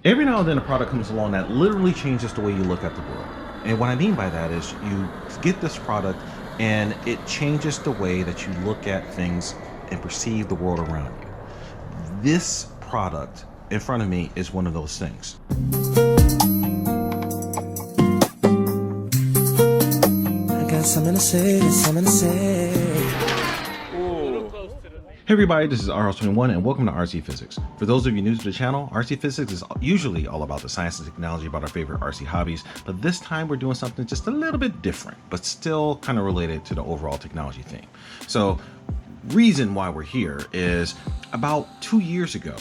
Every now and then a product comes along that literally changes the way you look at the world. And what I mean by that is you get this product and it changes the way that you look at things and perceive the world around you. This product in front of me is one of those things. I got something to say, something to say. Hey everybody, this is RS21 and welcome to RC Physics. For those of you new to the channel, RC Physics is usually all about the science and technology about our favorite RC hobbies, but this time we're doing something just a little bit different, but still kind of related to the overall technology theme. So, reason why we're here is about 2 years ago,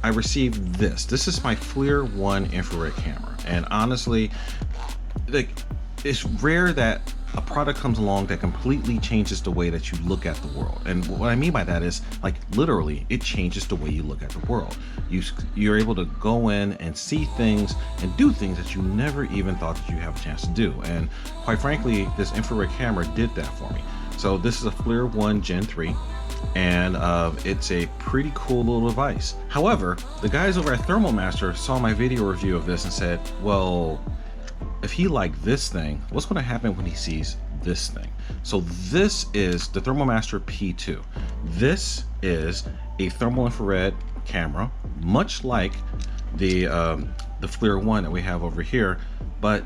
I received this. This is my FLIR One infrared camera, and honestly, it's rare that a product comes along that completely changes the way that you look at the world. And what I mean by that is, like, literally, it changes the way you look at the world. You're able to go in and see things and do things that you never even thought that you have a chance to do. And quite frankly, this infrared camera did that for me. So this is a FLIR One Gen 3. And it's a pretty cool little device. However, the guys over at Thermal Master saw my video review of this and said, well, if he liked this thing, what's going to happen when he sees this thing? So this is the Thermal Master P2. This is a thermal infrared camera, much like the FLIR One that we have over here, but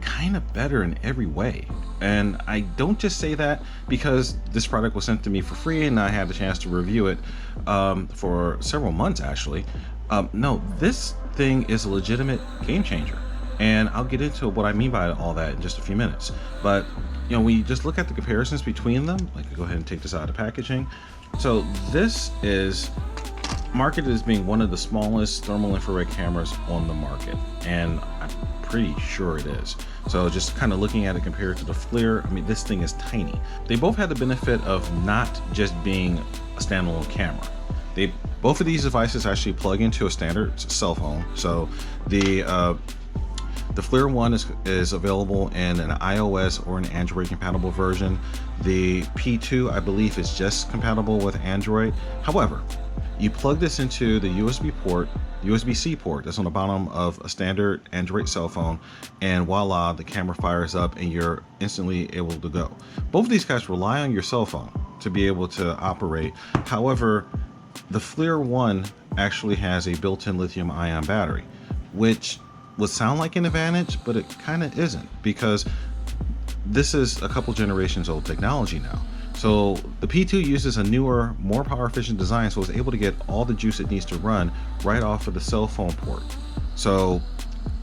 kind of better in every way. And I don't just say that because this product was sent to me for free and I had the chance to review it for several months actually. No, this thing is a legitimate game changer. And I'll get into what I mean by all that in just a few minutes. But, you know, when you just look at the comparisons between them, like, go ahead and take this out of the packaging. So this is marketed as being one of the smallest thermal infrared cameras on the market. And I'm pretty sure it is. So just kind of looking at it compared to the FLIR, I mean, this thing is tiny. They both had the benefit of not just being a standalone camera. Both of these devices actually plug into a standard cell phone. So the FLIR One is available in an iOS or an Android compatible version. The P2, I believe, is just compatible with Android. However, you plug this into the USB-C port that's on the bottom of a standard Android cell phone, and voila, the camera fires up and you're instantly able to go. Both of these guys rely on your cell phone to be able to operate. However, the FLIR One actually has a built-in lithium-ion battery, which would sound like an advantage, but it kind of isn't, because this is a couple generations old technology now. So the P2 uses a newer, more power efficient design, so it's able to get all the juice it needs to run right off of the cell phone port. So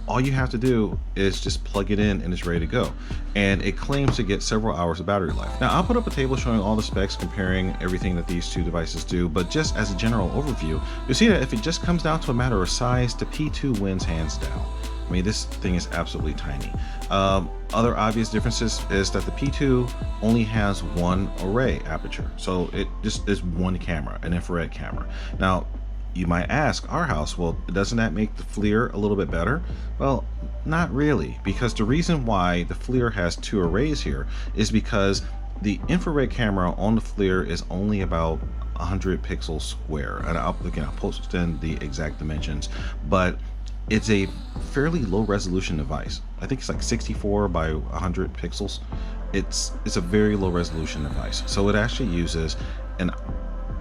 all you have to do is just plug it in and it's ready to go. And it claims to get several hours of battery life. Now I'll put up a table showing all the specs, comparing everything that these two devices do, but just as a general overview, you'll see that if it just comes down to a matter of size, the P2 wins hands down. I mean, this thing is absolutely tiny. Other obvious differences is that the P2 only has one array aperture. So it just is one camera, an infrared camera. Now, you might ask our house, well, doesn't that make the FLIR a little bit better? Well, not really, because the reason why the FLIR has two arrays here is because the infrared camera on the FLIR is only about 100 pixels square. And I'll post in the exact dimensions, but it's a fairly low resolution device. I think it's like 64 by 100 pixels. It's a very low resolution device. So it actually uses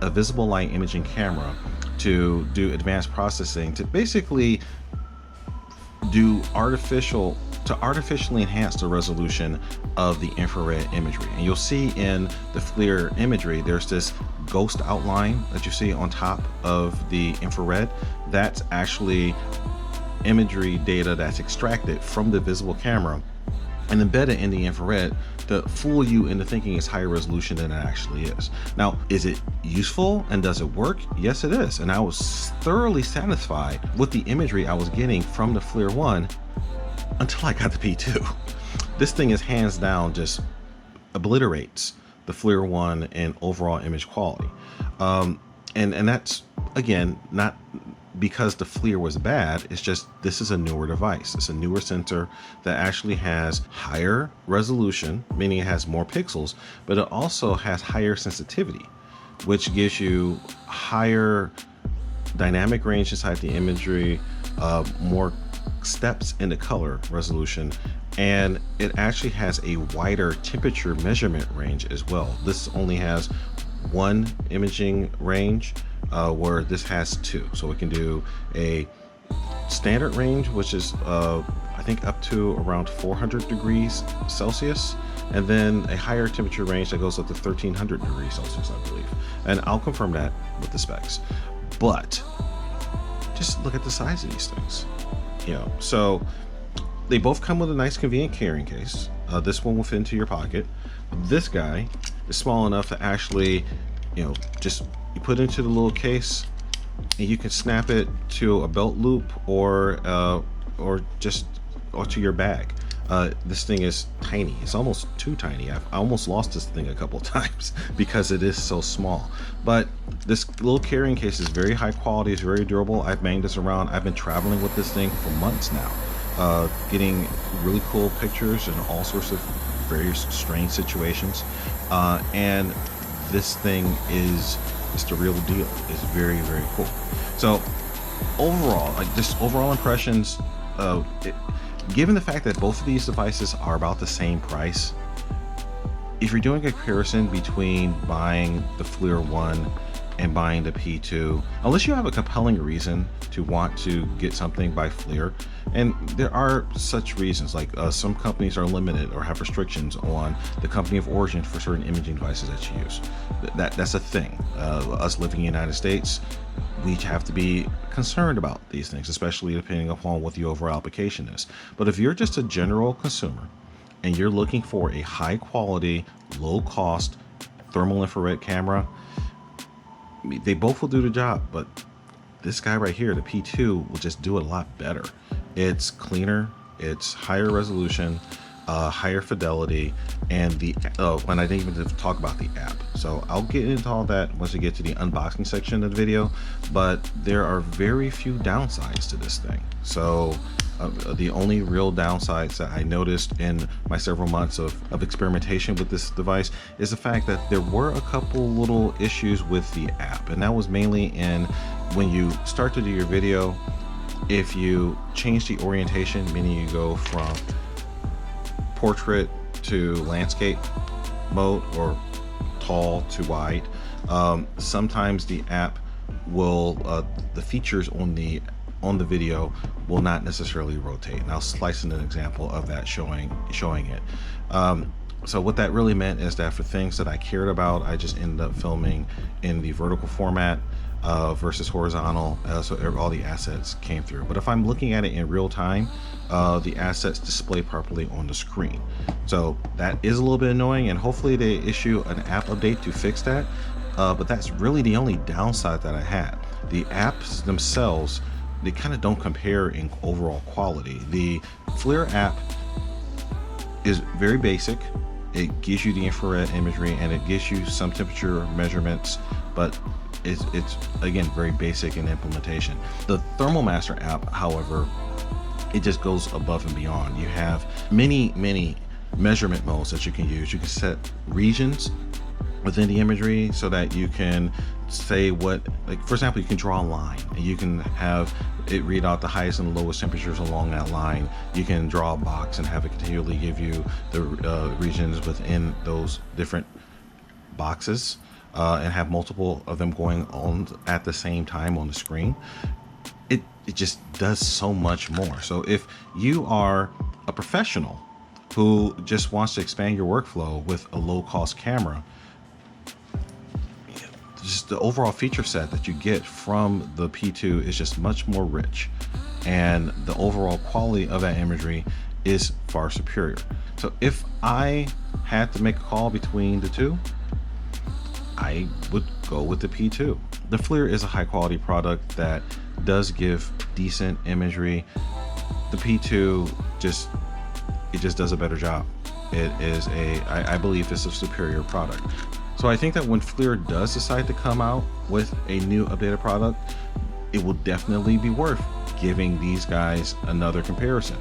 a visible light imaging camera to do advanced processing to basically artificially enhance the resolution of the infrared imagery. And you'll see in the FLIR imagery, there's this ghost outline that you see on top of the infrared. That's actually imagery data that's extracted from the visible camera and embedded in the infrared to fool you into thinking it's higher resolution than it actually is. Now, is it useful and does it work? Yes, it is. And I was thoroughly satisfied with the imagery I was getting from the FLIR One until I got the P2. This thing is hands down just obliterates the FLIR One in overall image quality. And that's, again, not because the FLIR was bad, it's just this is a newer device. It's a newer sensor that actually has higher resolution, meaning it has more pixels, but it also has higher sensitivity, which gives you higher dynamic range inside the imagery, more steps in the color resolution, and it actually has a wider temperature measurement range as well. This only has one imaging range, where this has two. So we can do a standard range, which is I think up to around 400 degrees Celsius, and then a higher temperature range that goes up to 1300 degrees Celsius, I believe. And I'll confirm that with the specs. But just look at the size of these things. So they both come with a nice convenient carrying case. This one will fit into your pocket. This guy is small enough to actually, just you put into the little case, and you can snap it to a belt loop or to your bag. This thing is tiny. It's almost too tiny. I almost lost this thing a couple times because it is so small. But this little carrying case is very high quality. It's very durable. I've banged this around. I've been traveling with this thing for months now, getting really cool pictures in all sorts of very strange situations. And this thing is just the real deal. It's very, very cool. So overall, just overall impressions, given the fact that both of these devices are about the same price, if you're doing a comparison between buying the FLIR One and buying the P2, unless you have a compelling reason to want to get something by FLIR, and there are such reasons, like some companies are limited or have restrictions on the company of origin for certain imaging devices that you use. That's a thing. Us living in the United States, we have to be concerned about these things, especially depending upon what the overall application is. But if you're just a general consumer and you're looking for a high quality, low cost thermal infrared camera, they both will do the job, but this guy right here, the P2, will just do it a lot better. It's cleaner, it's higher resolution, higher fidelity, and when I didn't even talk about the app. So I'll get into all that once we get to the unboxing section of the video, but there are very few downsides to this thing. So the only real downsides that I noticed in my several months of experimentation with this device is the fact that there were a couple little issues with the app, and that was mainly in when you start to do your video. If you change the orientation, meaning you go from portrait to landscape mode or tall to wide, sometimes the app will the features on the video will not necessarily rotate, and I'll slice in an example of that showing it. So what that really meant is that for things that I cared about, I just ended up filming in the vertical format versus horizontal, so all the assets came through. But if I'm looking at it in real time, the assets display properly on the screen. So that is a little bit annoying, and hopefully they issue an app update to fix that. But that's really the only downside that I had. The apps themselves, they kind of don't compare in overall quality. The FLIR app is very basic. It gives you the infrared imagery and it gives you some temperature measurements, but it's again very basic in implementation. The Thermal Master app, however, it just goes above and beyond. You have many measurement modes that you can use. You can set regions within the imagery so that you can say what, like for example, you can draw a line and you can have it read out the highest and lowest temperatures along that line. You can draw a box and have it continually give you the regions within those different boxes, and have multiple of them going on at the same time on the screen. It just does so much more. So if you are a professional who just wants to expand your workflow with a low cost camera, just the overall feature set that you get from the P2 is just much more rich, and the overall quality of that imagery is far superior. So if I had to make a call between the two, I would go with the P2. The FLIR is a high quality product that does give decent imagery. The P2 just does a better job. It is I believe it's a superior product. So I think that when FLIR does decide to come out with a new updated product, it will definitely be worth giving these guys another comparison.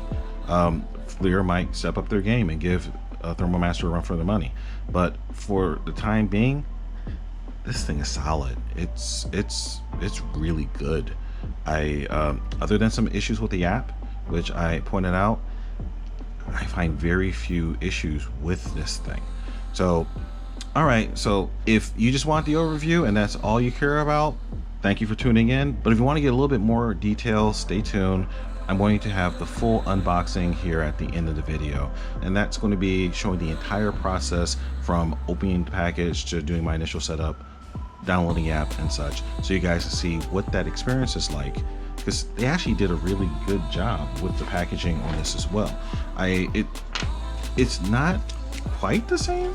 FLIR might step up their game and give Thermal Master a run for their money, but for the time being, this thing is solid. It's really good. Other than some issues with the app, which I pointed out, I find very few issues with this thing. So, all right. So if you just want the overview and that's all you care about, thank you for tuning in. But if you want to get a little bit more details, stay tuned. I'm going to have the full unboxing here at the end of the video, and that's going to be showing the entire process from opening the package to doing my initial setup, downloading the app and such, so you guys can see what that experience is like, because they actually did a really good job with the packaging on this as well. It's not quite the same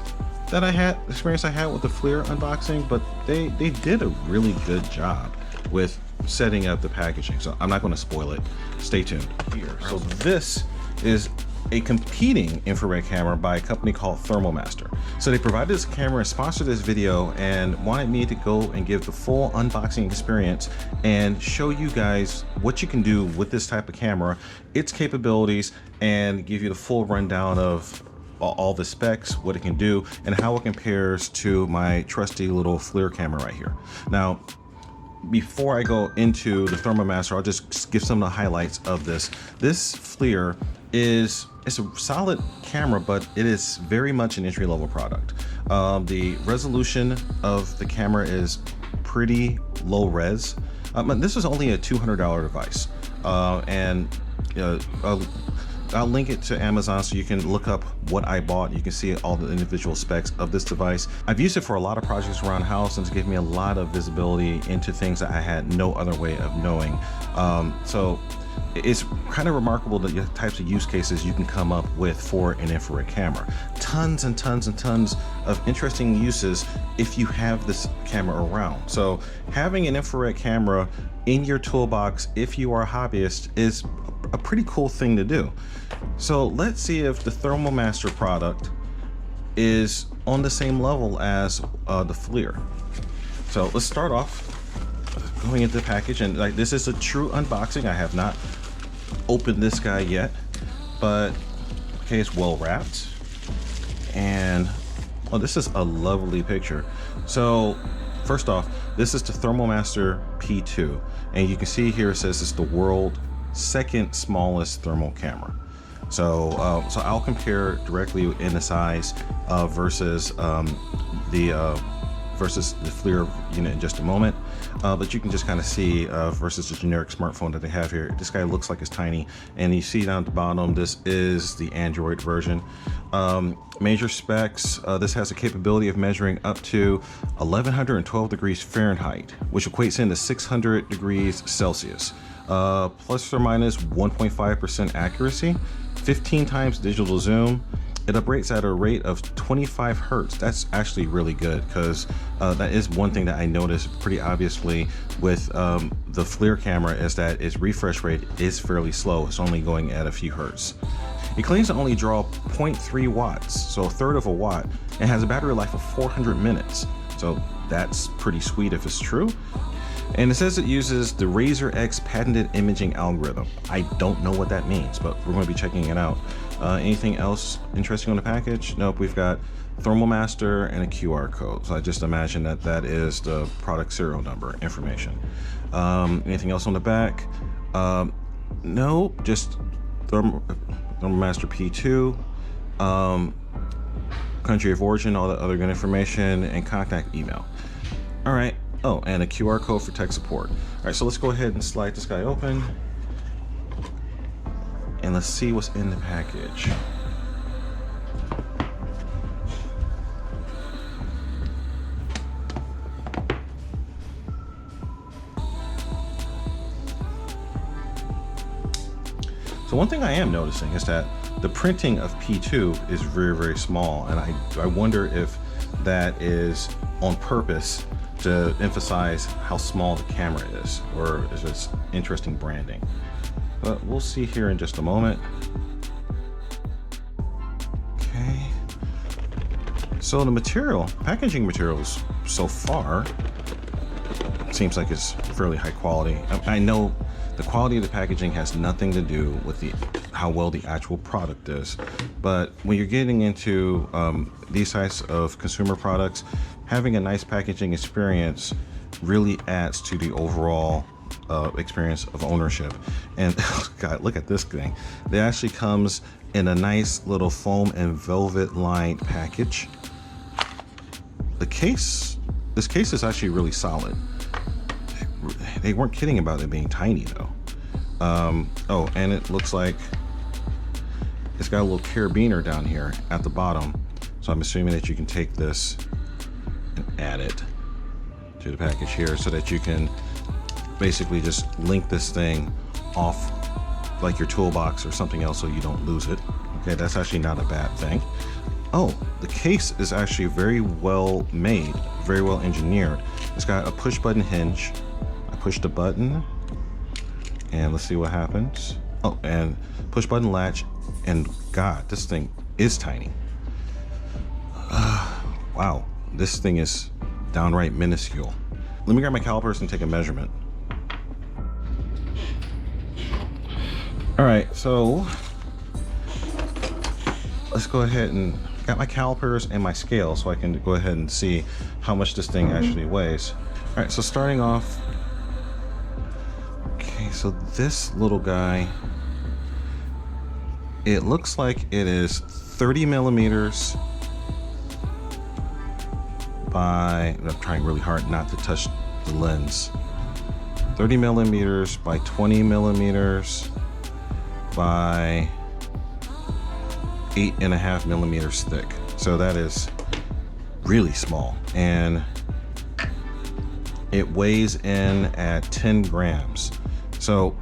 that experience I had with the FLIR unboxing, but they did a really good job with setting up the packaging. So I'm not going to spoil it. Stay tuned here. So this is a competing infrared camera by a company called Thermomaster. So they provided this camera, sponsored this video, and wanted me to go and give the full unboxing experience and show you guys what you can do with this type of camera, its capabilities, and give you the full rundown of all the specs, what it can do, and how it compares to my trusty little FLIR camera right here. Now, before I go into the Thermomaster, I'll just give some of the highlights of this. This FLIR it's a solid camera, but it is very much an entry-level product. The resolution of the camera is pretty low res. This is only a $200 device, and I'll link it to Amazon so you can look up what I bought. You can see all the individual specs of this device. I've used it for a lot of projects around the house, and it's given me a lot of visibility into things that I had no other way of knowing. So it's kind of remarkable the types of use cases you can come up with for an infrared camera. Tons and tons and tons of interesting uses if you have this camera around. So having an infrared camera in your toolbox, if you are a hobbyist, is a pretty cool thing to do. So let's see if the Thermomaster product is on the same level as the FLIR. So let's start off going into the package, and like, this is a true unboxing. I have not opened this guy yet, but okay, it's well wrapped, and oh, this is a lovely picture. So first off, this is the Thermomaster P2, and you can see here it says it's the world's second smallest thermal camera. So I'll compare directly in the size versus the FLIR unit in just a moment, but you can just kind of see versus the generic smartphone that they have here. This guy looks like it's tiny, and you see down at the bottom, this is the Android version. Major specs, this has a capability of measuring up to 1112 degrees Fahrenheit, which equates into 600 degrees Celsius. Plus or minus 1.5% accuracy, 15 times digital zoom. It operates at a rate of 25 hertz. That's actually really good, because that is one thing that I noticed pretty obviously with the FLIR camera, is that its refresh rate is fairly slow. It's only going at a few hertz. It claims to only draw 0.3 watts, so a third of a watt, and has a battery life of 400 minutes. So that's pretty sweet if it's true. And it says it uses the Razor X patented imaging algorithm. I don't know what that means, but we're going to be checking it out. Anything else interesting on the package? Nope, we've got Thermomaster and a QR code. So I just imagine that that is the product serial number information. Anything else on the back? No, just Thermomaster P2, country of origin, all the other good information, and contact email. All right. Oh, and a QR code for tech support. All right, so let's go ahead and slide this guy open, and let's see what's in the package. So one thing I am noticing is that the printing of P2 is very, very small, and I wonder if that is on purpose to emphasize how small the camera is, or if it's interesting branding. But we'll see here in just a moment. Okay. So the packaging materials so far seems like it's fairly high quality. I know the quality of the packaging has nothing to do with how well the actual product is, but when you're getting into these types of consumer products, having a nice packaging experience really adds to the overall experience of ownership. And God, look at this thing. It actually comes in a nice little foam and velvet lined package. This case is actually really solid. They weren't kidding about it being tiny though. Oh, and it looks like it's got a little carabiner down here at the bottom. So I'm assuming that you can take this and add it to the package here so that you can basically just link this thing off like your toolbox or something else so you don't lose it. Okay, that's actually not a bad thing. Oh, the case is actually very well made, very well engineered. It's got a push button hinge. I push the button and let's see what happens. Oh, and push button latch, and God, this thing is tiny. Wow, this thing is downright minuscule. Let me grab my calipers and take a measurement. All right, so let's go ahead and got my calipers and my scale so I can go ahead and see how much this thing actually weighs. All right, so starting off, okay, so this little guy, it looks like it is 30 millimeters by, I'm trying really hard not to touch the lens, 30 millimeters by 20 millimeters by 8.5 millimeters thick. So that is really small, and it weighs in at 10 grams. So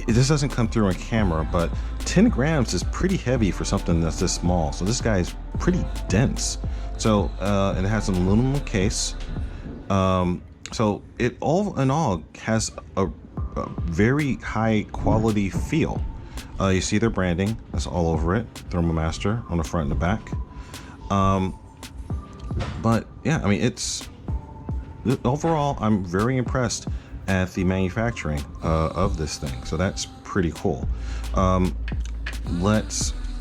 this doesn't come through on camera, but 10 grams is pretty heavy for something that's this small. So this guy is pretty dense. So and it has an aluminum case. So it all in all has a very high quality feel. You see their branding, that's all over it. Thermomaster on the front and the back. But yeah, I mean, it's overall, I'm very impressed at the manufacturing of this thing. So that's pretty cool.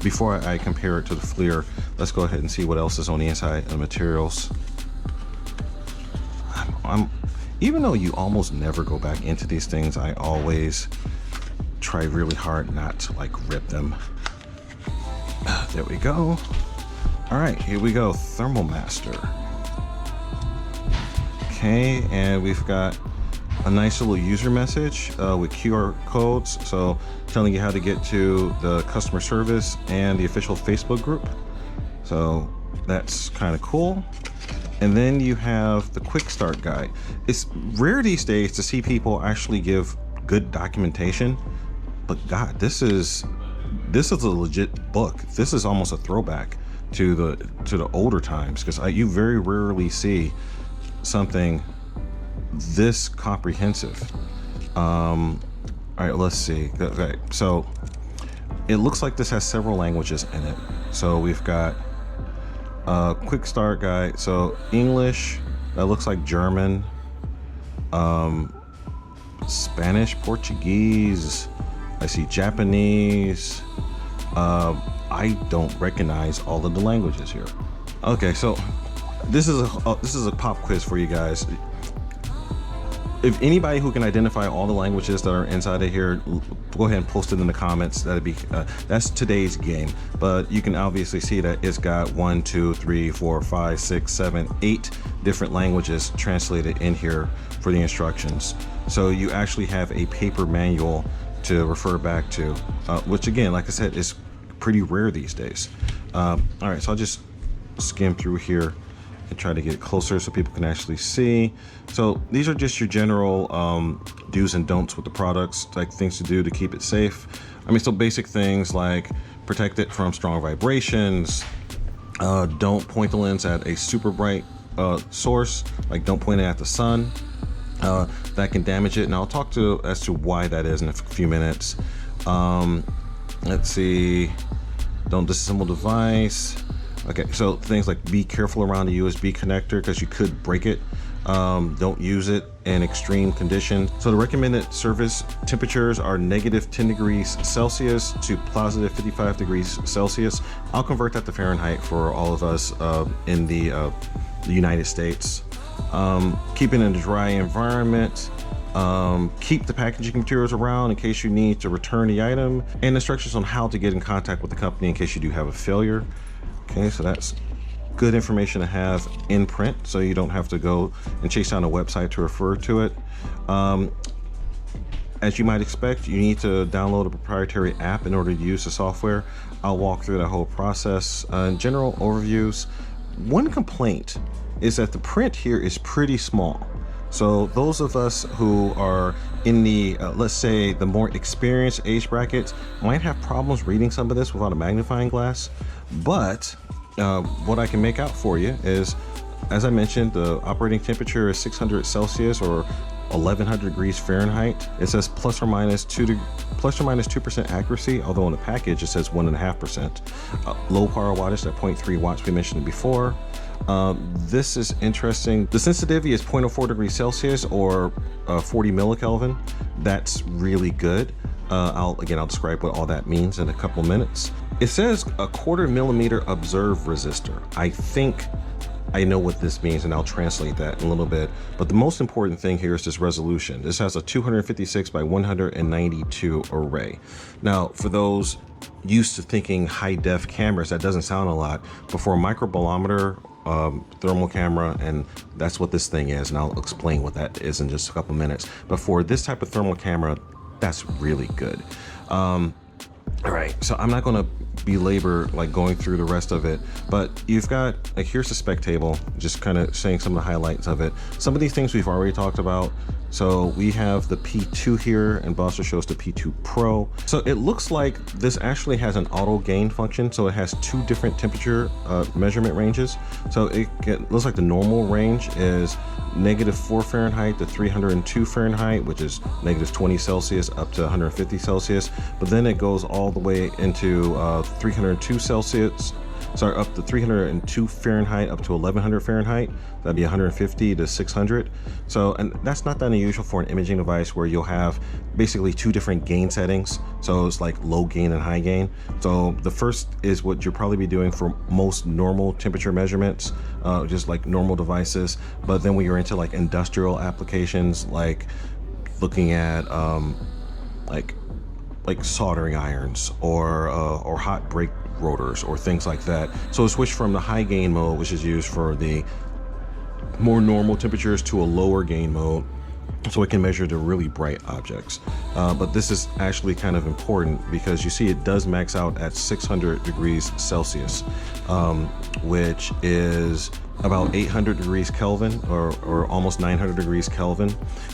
Before I compare it to the FLIR, let's go ahead and see what else is on the inside of the materials. Even though you almost never go back into these things, I always try really hard not to like rip them. There we go. All right, here we go. Thermomaster. Okay, and we've got a nice little user message with QR codes, so telling you how to get to the customer service and the official Facebook group. So that's kind of cool. And then you have the quick start guide. It's rare these days to see people actually give good documentation, but God, this is a legit book. This is almost a throwback to the older times, because you very rarely see something this comprehensive. All right, let's see. Okay, so it looks like this has several languages in it. So we've got a quick start guide. So English, that looks like German, Spanish, Portuguese. I see Japanese. I don't recognize all of the languages here. Okay, so this is a pop quiz for you guys. If anybody who can identify all the languages that are inside of here, go ahead and post it in the comments. That's today's game. But you can obviously see that it's got 1, 2, 3, 4, 5, 6, 7, 8 different languages translated in here for the instructions. So you actually have a paper manual to refer back to, which again, like I said, is pretty rare these days. All right, so I'll just skim through here and try to get closer so people can actually see. So these are just your general do's and don'ts with the products, like things to do to keep it safe. I mean, so basic things like protect it from strong vibrations, don't point the lens at a super bright source, like don't point it at the sun. That can damage it, and I'll talk as to why that is in a few minutes. Let's see, don't disassemble device. Okay, so things like be careful around the USB connector because you could break it. Don't use it in extreme conditions. So the recommended service temperatures are -10 degrees Celsius to +55 degrees Celsius. I'll convert that to Fahrenheit for all of us in the United States. Keeping in a dry environment. keep the packaging materials around in case you need to return the item, and instructions on how to get in contact with the company in case you do have a failure. Okay, so that's good information to have in print, so you don't have to go and chase down a website to refer to it. As you might expect, you need to download a proprietary app in order to use the software. I'll walk through that whole process. In general overviews, one complaint is that the print here is pretty small. So those of us who are in the, let's say, the more experienced age brackets might have problems reading some of this without a magnifying glass. But what I can make out for you is, as I mentioned, the operating temperature is 600 Celsius or 1100 degrees Fahrenheit. It says plus or minus 2% accuracy, although in the package it says 1.5%. Low power wattage at 0.3 watts, we mentioned it before. This is interesting. The sensitivity is 0.04 degrees Celsius or 40 millikelvin. That's really good. I'll describe what all that means in a couple minutes. It says a 1/4 millimeter observe resistor. I think I know what this means, and I'll translate that in a little bit. But the most important thing here is this resolution. This has a 256 by 192 array. Now, for those used to thinking high def cameras, that doesn't sound a lot, but for a microbolometer thermal camera, and that's what this thing is, and I'll explain what that is in just a couple minutes. But for this type of thermal camera, that's really good. All right, so I'm not gonna belabor like going through the rest of it, but you've got, like, here's the spec table, just kind of saying some of the highlights of it. Some of these things we've already talked about. So we have the P2 here, and also shows the P2 Pro. So it looks like this actually has an auto gain function. So it has two different temperature measurement ranges. So it looks like the normal range is -4 Fahrenheit to 302 Fahrenheit, which is -20 Celsius up to 150 Celsius. But then it goes all the way into 302 Celsius. Sorry, up to 302 Fahrenheit up to 1100 Fahrenheit. That'd be 150 to 600. So, and that's not that unusual for an imaging device where you'll have basically two different gain settings. So it's like low gain and high gain. So the first is what you'll probably be doing for most normal temperature measurements, just like normal devices. But then when you're into like industrial applications, like looking at like soldering irons or hot brake rotors or things like that. So switch from the high gain mode, which is used for the more normal temperatures, to a lower gain mode, so it can measure the really bright objects. But this is actually kind of important because you see it does max out at 600 degrees Celsius, which is about 800 degrees Kelvin or almost 900 degrees Kelvin.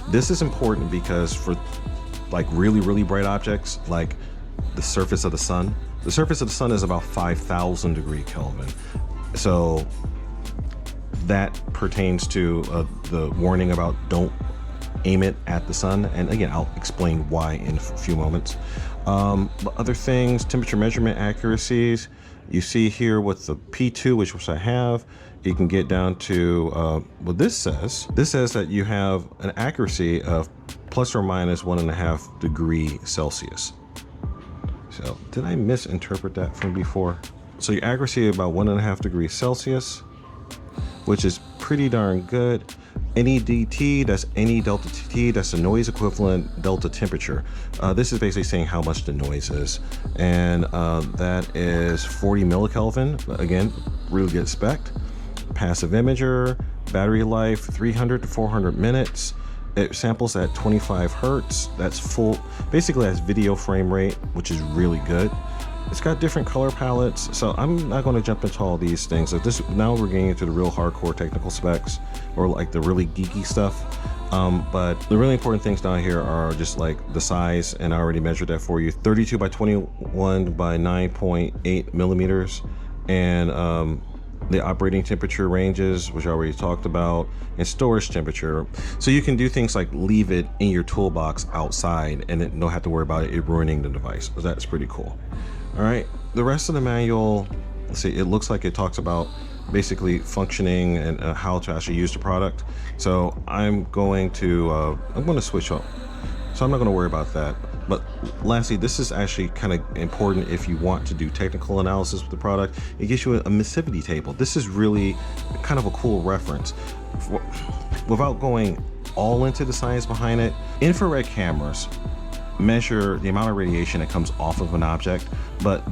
This is important because for like really bright objects like the surface of the sun, the surface of the sun is about 5,000 degree Kelvin. So that pertains to the warning about don't aim it at the sun. And again, I'll explain why in a few moments. But other things, temperature measurement accuracies, you see here with the P2, which I have, you can get down to what this says. This says that you have an accuracy of plus or minus 1.5 degree Celsius. So did I misinterpret that from before? So your accuracy is about 1.5 degrees Celsius, which is pretty darn good. Any DT, that's any delta T, that's the noise equivalent delta temperature. This is basically saying how much the noise is. And that is 40 millikelvin. Again, really good spec. Passive imager, battery life, 300 to 400 minutes. It samples at 25 hertz. That's full, basically that's video frame rate, which is really good. It's got different color palettes, so I'm not going to jump into all these things. So now we're getting into the real hardcore technical specs, or like the really geeky stuff. But the really important things down here are just like the size, and I already measured that for you. 32 by 21 by 9.8 millimeters, and the operating temperature ranges, which I already talked about, and storage temperature. So you can do things like leave it in your toolbox outside and then don't have to worry about it ruining the device. So that's pretty cool. All right, the rest of the manual, let's see, it looks like it talks about basically functioning and how to actually use the product. So I'm going to switch up. So I'm not going to worry about that. But lastly, this is actually kind of important if you want to do technical analysis with the product. It gives you an emissivity table. This is really kind of a cool reference. Without going all into the science behind it. Infrared cameras measure the amount of radiation that comes off of an object, but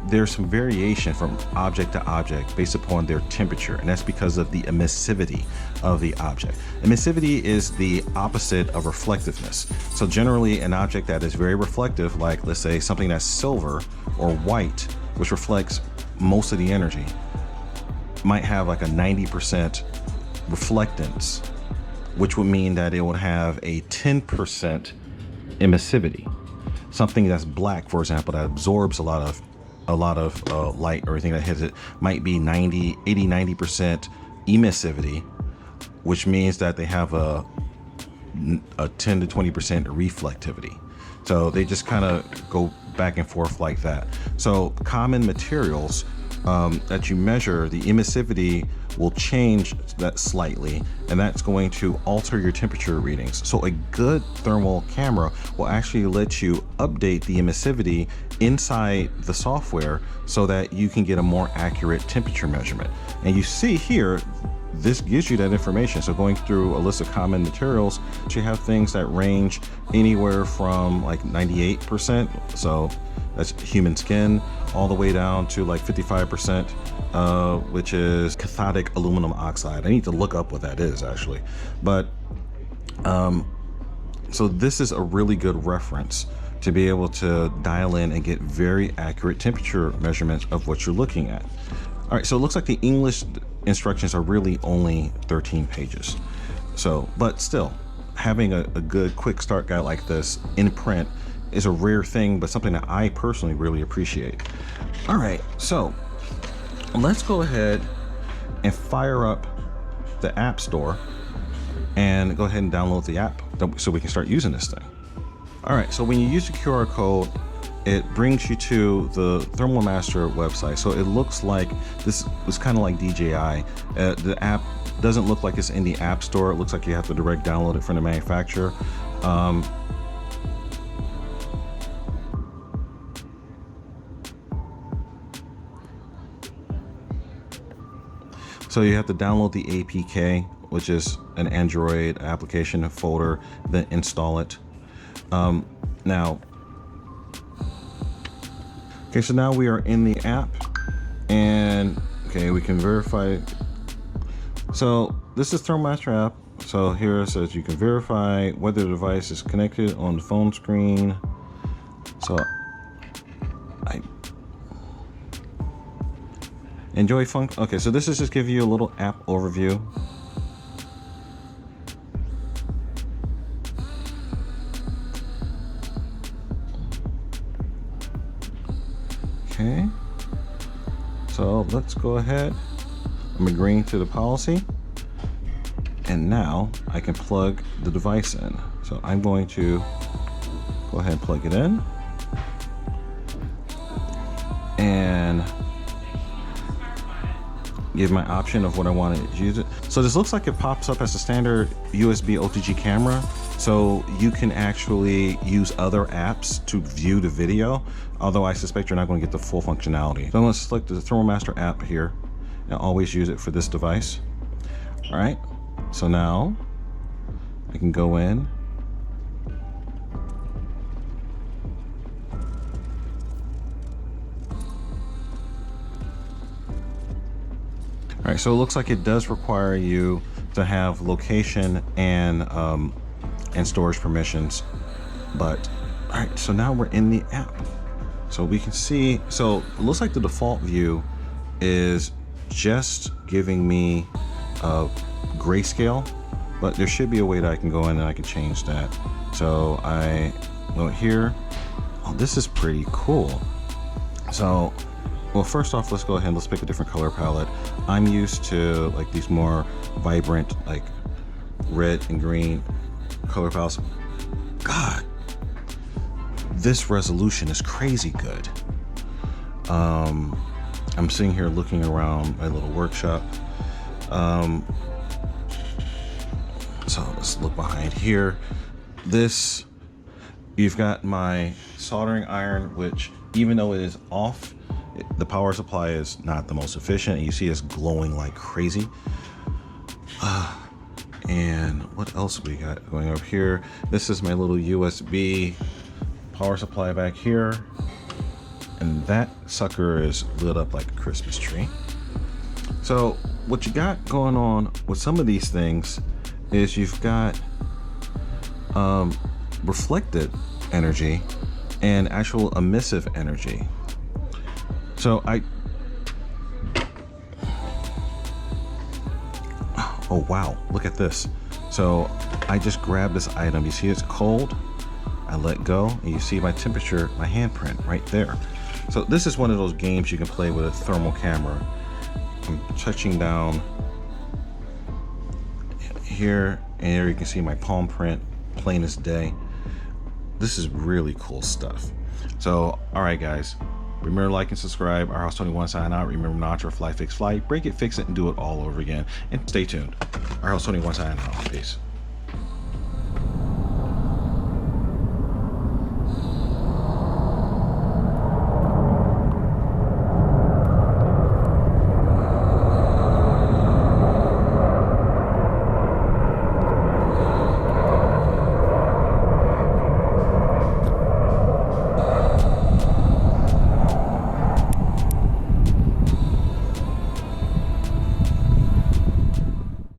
there's some variation from object to object based upon their temperature, and that's because of the emissivity of the object. Emissivity is the opposite of reflectiveness. So generally an object that is very reflective, like let's say something that's silver or white, which reflects most of the energy, might have like a 90% reflectance, which would mean that it would have a 10% emissivity. Something that's black, for example, that absorbs a lot of light or anything that hits it, might be 90% emissivity, which means that they have a 10 to 20% reflectivity. So they just kind of go back and forth like that. So common materials that you measure, the emissivity will change that slightly, and that's going to alter your temperature readings. So a good thermal camera will actually let you update the emissivity inside the software so that you can get a more accurate temperature measurement. And you see here, this gives you that information. So going through a list of common materials, you have things that range anywhere from like 98%, so that's human skin, all the way down to like 55%, which is cathodic aluminum oxide. I need to look up what that is actually. But so this is a really good reference to be able to dial in and get very accurate temperature measurements of what you're looking at. All right, so it looks like the English instructions are really only 13 pages. So, but still, having a good quick start guide like this in print is a rare thing, but something that I personally really appreciate. All right, so let's go ahead and fire up the App Store and go ahead and download the app so we can start using this thing. All right, so when you use the QR code, it brings you to the Thermal Master website. So it looks like this was kind of like DJI. The app doesn't look like it's in the App Store. It looks like you have to direct download it from the manufacturer. So you have to download the APK, which is an Android application folder, then install it. Now, okay, so now we are in the app, and okay, we can verify. So this is ThermalMaster app. So here it says you can verify whether the device is connected on the phone screen. So I enjoy fun. Okay, so this is just give you a little app overview. Okay, so let's go ahead. I'm agreeing to the policy, and now I can plug the device in. So I'm going to go ahead and plug it in, and give my option of what I want to use it. So this looks like it pops up as a standard USB OTG camera. So you can actually use other apps to view the video, although I suspect you're not going to get the full functionality. So I'm going to select the ThermalMaster app here and always use it for this device. All right, so now I can go in. All right, so it looks like it does require you to have location and storage permissions, but all right, so now we're in the app. So we can see, so it looks like the default view is just giving me a grayscale, but there should be a way that I can go in and I can change that. So I go here. Oh, this is pretty cool. So, well, first off, let's go ahead and let's pick a different color palette. I'm used to like these more vibrant, like red and green color palettes. God, this resolution is crazy good. I'm sitting here looking around my little workshop. So let's look behind here. This, you've got my soldering iron, which even though it is off, the power supply is not the most efficient, and you see it's glowing like crazy. And what else we got going over here? This is my little USB power supply back here. And that sucker is lit up like a Christmas tree. So what you got going on with some of these things is you've got reflected energy and actual emissive energy. So oh wow, look at this. So I just grabbed this item. You see it's cold. I let go and you see my temperature, my handprint right there. So this is one of those games you can play with a thermal camera. I'm touching down here and here you can see my palm print, plain as day. This is really cool stuff. So, all right guys, remember to like and subscribe. Our House 21 sign out. Remember mantra, fly, fix, fly, break it, fix it, and do it all over again. And stay tuned. Our House 21 sign out. Peace.